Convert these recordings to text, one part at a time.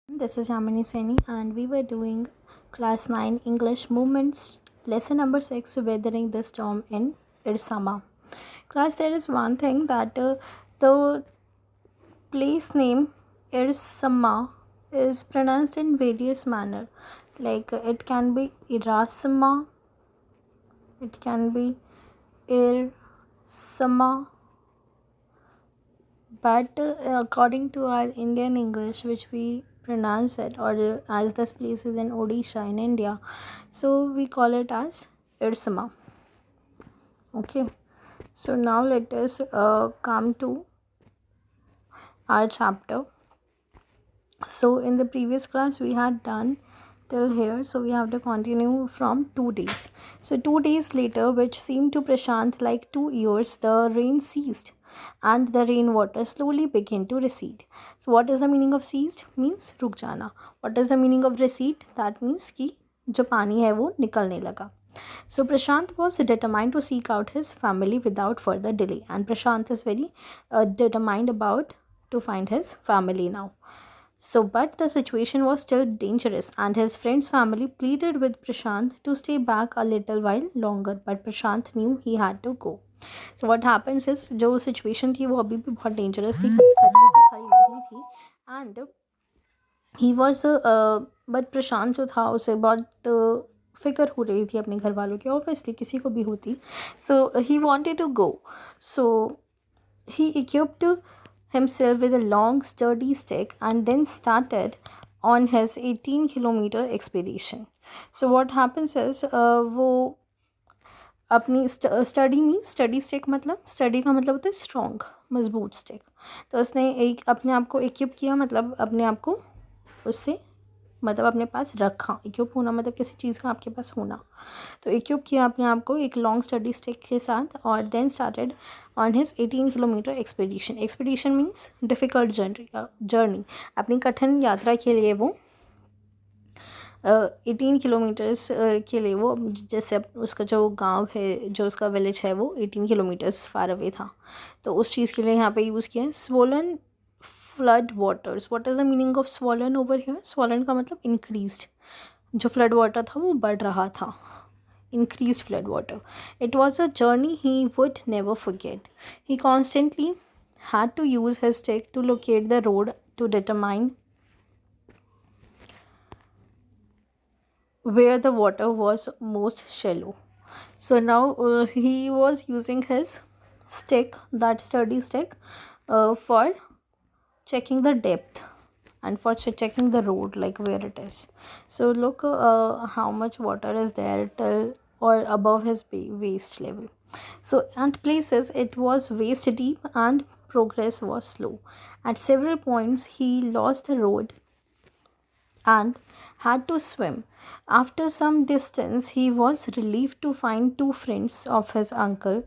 This is Yamini Seni, and we were doing class 9 English movements, lesson number 6, weathering the storm in Irsama. Class, there is one thing that the place name Irsama is pronounced in various manner. Like it can be Irasama, it can be Irsama, but according to our Indian English, which we pronounce it, or as this place is in Odisha in India, so we call it as Irsama. Okay, so now let us come to our chapter. So in the previous class we had done till here, so we have to continue from 2 days. So 2 days later, which seemed to Prashant like 2 years, the rain ceased and the rainwater slowly began to recede. So what is the meaning of ceased? Means रुक जाना. What is the meaning of recede? That means कि जो पानी है वो निकलने लगा. So Prashant was determined to seek out his family without further delay, and Prashant is very determined about to find his family now. So, but the situation was still dangerous, and his friend's family pleaded with Prashant to stay back a little while longer. But Prashant knew he had to go. So, what happens is, जो situation थी वो अभी भी बहुत dangerous थी, खतरे से खाली नहीं थी, and he was but प्रशांत जो था उसे बहुत फिक्र हो रही थी अपने घर वालों की, ऑब्वियसली किसी को भी होती. So he wanted to go. So he equipped himself with a long sturdy stick and then started on his 18-kilometer expedition. So what happens is वो अपनी स्टडी में स्टडी स्टिक मतलब स्टडी का मतलब होता है स्ट्रॉन्ग मजबूत स्टिक. तो उसने एक अपने आप को इक्विप किया, मतलब अपने आप को उससे मतलब अपने पास रखा. इक्विप होना मतलब किसी चीज़ का आपके पास होना. तो इक्विप किया अपने आप को एक लॉन्ग स्टडी स्टिक के साथ और देन स्टार्टेड ऑन हिज 18-किलोमीटर expedition. Expedition means difficult journey. अपनी कठिन यात्रा के लिए वो 18 किलोमीटर्स के लिए वो, जैसे उसका जो गांव है, जो उसका विलेज है, वो 18 किलोमीटर्स फार अवे था. तो उस चीज़ के लिए यहाँ पे यूज़ किया है swollen flood waters. What is the meaning of swollen over here? Swollen का मतलब इंक्रीज्ड. जो फ्लड वाटर था वो बढ़ रहा था. increased flood water. It was a journey he would never forget. He constantly had to use his stick to locate the road to determine where the water was most shallow. So now he was using his stick, that sturdy stick, for checking the depth and for checking the road, like where it is. So look how much water is there till or above his waist level. So at places it was waist deep and progress was slow. At several points he lost the road and had to swim. After some distance, he was relieved to find two friends of his uncle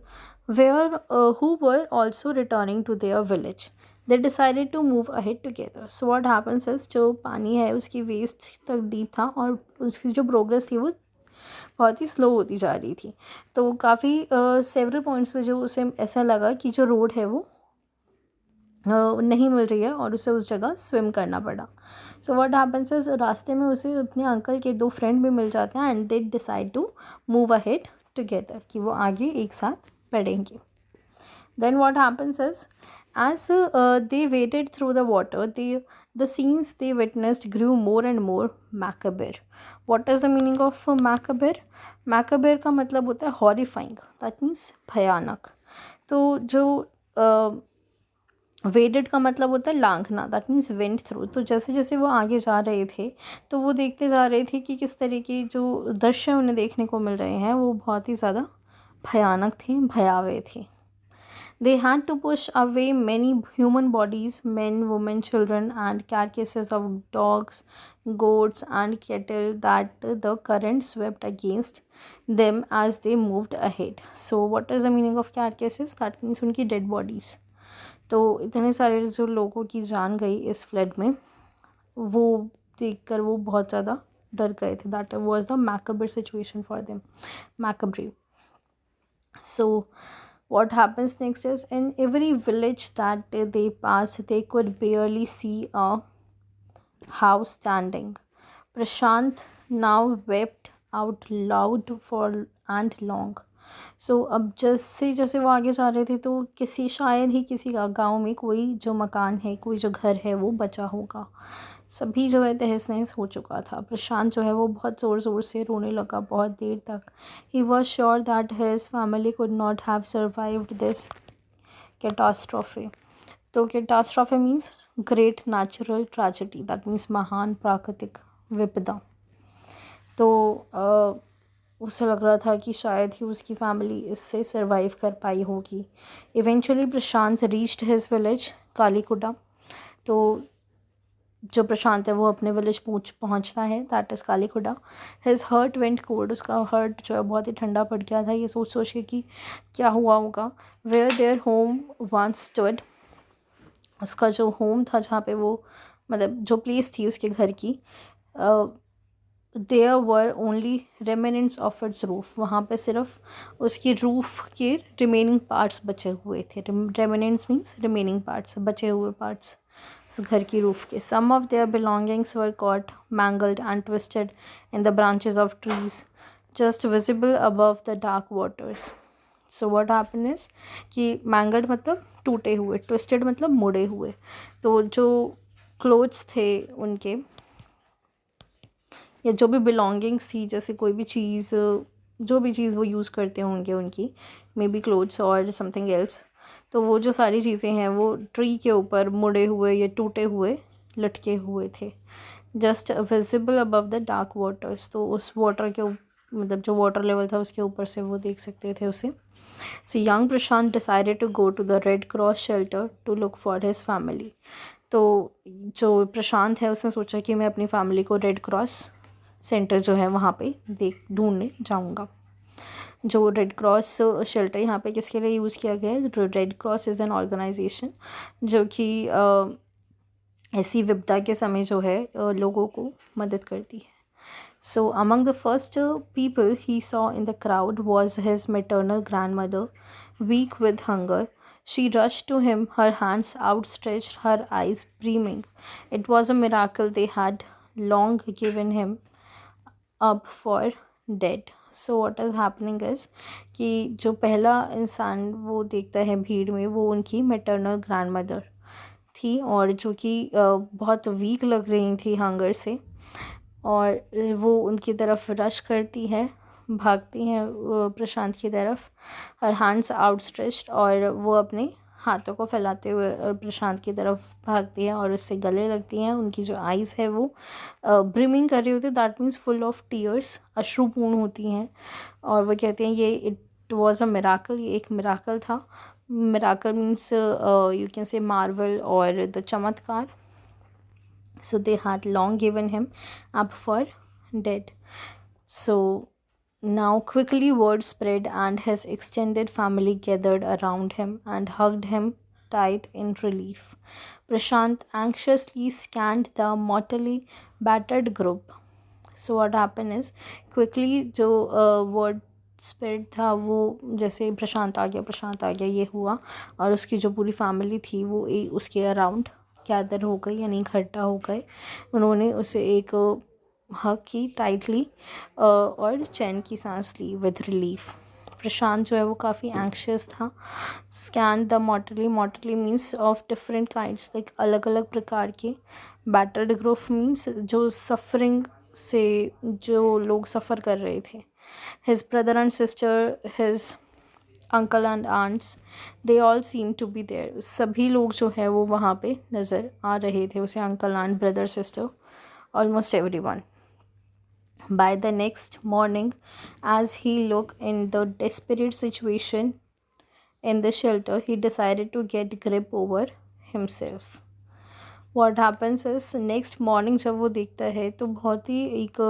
who were also returning to their village. They decided to move ahead together. So what happens is, जो पानी है उसकी waste तक deep था और उसकी जो progress थी वो बहुत ही स्लो होती जा रही थी. तो काफ़ी सेवरल पॉइंट्स पे जो उसे ऐसा लगा कि जो रोड है वो नहीं मिल रही है और उसे उस जगह स्विम करना पड़ा. सो व्हाट हैपेंस इज, रास्ते में उसे अपने अंकल के दो फ्रेंड भी मिल जाते हैं and they decide to move ahead together, कि वो आगे एक साथ बढ़ेंगे. Then what happens is, as they waded through the water, the scenes they witnessed grew more and more macabre. What is the meaning of macabre? Macabre का मतलब होता है horrifying, that means भयानक. तो जो वेडेड का मतलब होता है लांघना, दैट मीन्स वेंट थ्रू. तो जैसे जैसे वो आगे जा रहे थे तो वो देखते जा रहे थे कि किस तरह के जो दृश्य उन्हें देखने को मिल रहे हैं वो बहुत ही ज़्यादा भयानक थे, भयावह थे. They had to push away many human bodies, men, women, children, and carcasses of dogs, goats, and cattle that the current swept against them as they moved ahead. So, what is the meaning of carcasses? That means उनकी dead bodies. तो इतने सारे जो लोगों की जान गई इस फ्लड में, वो देखकर वो बहुत ज़्यादा डर गए थे. That was the macabre situation for them, macabre. So what happens next is, in every village that they pass they could barely see a house standing. Prashant now wept out loud for and long. सो अब जैसे जैसे वो आगे जा रहे थे तो किसी शायद ही किसी का गाँव में कोई जो मकान है, कोई जो घर है वो बचा होगा. सभी जो है तहस नहस हो चुका था. प्रशांत जो है वो बहुत ज़ोर ज़ोर से रोने लगा बहुत देर तक. He was sure that his family could not have survived this catastrophe. तो catastrophe means great natural tragedy, that means महान प्राकृतिक विपदा. तो उसे लग रहा था कि शायद ही उसकी फैमिली इससे सरवाइव कर पाई होगी. Eventually Prashant reached his village Kalikuda. तो जो प्रशांत है वो अपने विलेज पहुंचता है, that is Kalikuda. His heart went cold. उसका हर्ट जो है बहुत ही ठंडा पड़ गया था ये सोच सोच के कि क्या हुआ होगा. Where their home once stood. उसका जो होम था जहाँ पे वो मतलब जो प्लेस थी उसके घर की, there were only remnants of its roof. वहाँ पे सिर्फ उसकी रूफ के रिमेनिंग पार्ट्स बचे हुए थे. रेमिनेंट्स मीन्स रिमेनिंग पार्ट्स, बचे हुए पार्ट्स उस घर की रूफ के. Some of their belongings were caught mangled and twisted in the branches of trees just visible above the dark waters. So what happen is कि मैंगल्ड मतलब टूटे हुए, ट्विस्टेड मतलब मुड़े हुए. तो जो क्लोथ्स थे उनके या जो भी बिलोंगिंग्स थी, जैसे कोई भी चीज़, जो भी चीज़ वो यूज़ करते होंगे उनकी, मे बी क्लोथ्स और समथिंग एल्स, तो वो जो सारी चीज़ें हैं वो ट्री के ऊपर मुड़े हुए या टूटे हुए लटके हुए थे. Just visible above the dark waters. तो उस वाटर के मतलब जो वाटर लेवल था उसके ऊपर से वो देख सकते थे उसे. So young Prashant decided to go to the Red Cross shelter to look for his family. तो जो प्रशांत है उसने सोचा कि मैं अपनी फैमिली को रेड क्रॉस सेंटर जो है वहाँ पे ढूंढने जाऊँगा. जो रेड क्रॉस शेल्टर यहाँ पे किसके लिए यूज़ किया गया है? Red Cross is an organisation जो कि ऐसी विपदा के समय जो है लोगों को मदद करती है. So among the first people he saw in the crowd was his maternal grandmother, weak with hunger. She rushed to him, her hands outstretched, her eyes beaming. It was a miracle they had long given him up for dead. So what is happening is कि जो पहला इंसान वो देखता है भीड़ में वो उनकी मैटरनल ग्रैंडमदर थी और जो कि बहुत वीक लग रही थी हंगर से, और वो उनकी तरफ रश करती है, भागती हैं प्रशांत की तरफ. हर हैंड्स आउटस्ट्रेच्ड, और वो अपने हाथों को फैलाते हुए और प्रशांत की तरफ भागती हैं और उससे गले लगती हैं. उनकी जो आइज़ है वो ब्रिमिंग कर रही होती है, that means full of tears, अश्रुपूर्ण होती हैं. और वो कहते हैं ये इट वाज अ मिराकल, ये एक मिराकल था. Miracle means you can say Marvel और द चमत्कार. So they had long given him up for dead. So now quickly word spread and his extended family gathered around him and hugged him tight in relief. Prashant anxiously scanned the mortally battered group. So what happened is quickly जो word spread था वो जैसे प्रशांत आ गया ये हुआ, और उसकी जो पूरी फैमिली थी वो उसके अराउंड गैदर हो गई यानी इकट्ठा हो गए. उन्होंने उसे एक हग की टाइटली और चैन की सांस ली विद रिलीफ. प्रशांत जो है वो काफ़ी एंक्शियस था. Scan the motley means of different kinds, like अलग अलग प्रकार के. बैटर्ड ग्रुप मीन्स जो सफरिंग से जो लोग सफ़र कर रहे थे. His brother and sister, his uncle and aunts, they all seem to be there. सभी लोग जो है वो वहाँ पे नज़र आ रहे थे उसे, uncle aunt brother sister, almost everyone. By the next morning, as he looked in the desperate situation in the shelter, he decided to get grip over himself. What happens is next morning जब वो देखता है तो बहुत ही एक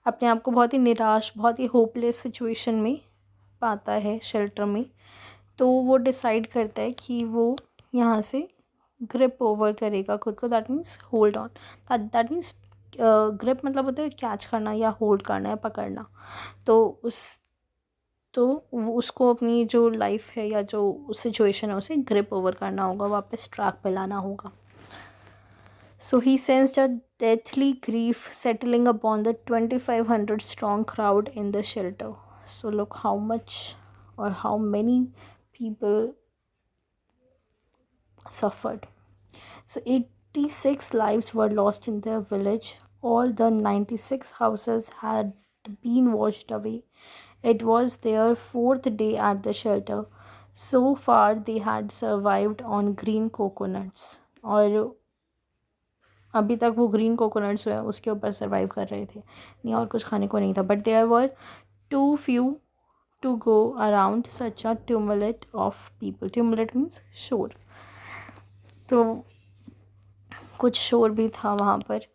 अपने आप को बहुत ही निराश, बहुत ही होपलेस सिचुएशन में पाता है शेल्टर में. तो वो डिसाइड करता है कि वो यहाँ से ग्रिप ओवर करेगा खुद को, that means hold on. That means grip मतलब होता है कैच करना या होल्ड करना या पकड़ना. तो वो उसको अपनी जो लाइफ है या जो सिचुएशन है उसे ग्रिप ओवर करना होगा, वापस ट्रैक पे लाना होगा. So he sensed a deathly grief settling upon the 2,500 strong crowd in the shelter. So look how much or how many people suffered. So 86 lives were lost in their village. All the 96 houses had been washed away. It was their fourth day at the shelter. So far, they had survived on green coconuts. और अभी तक वो green coconuts जो है उसके ऊपर survive कर रहे थे, नहीं और कुछ खाने को नहीं था. But there were too few to go around such a tumult of people. Tumult means शोर. तो कुछ शोर भी था वहाँ पर.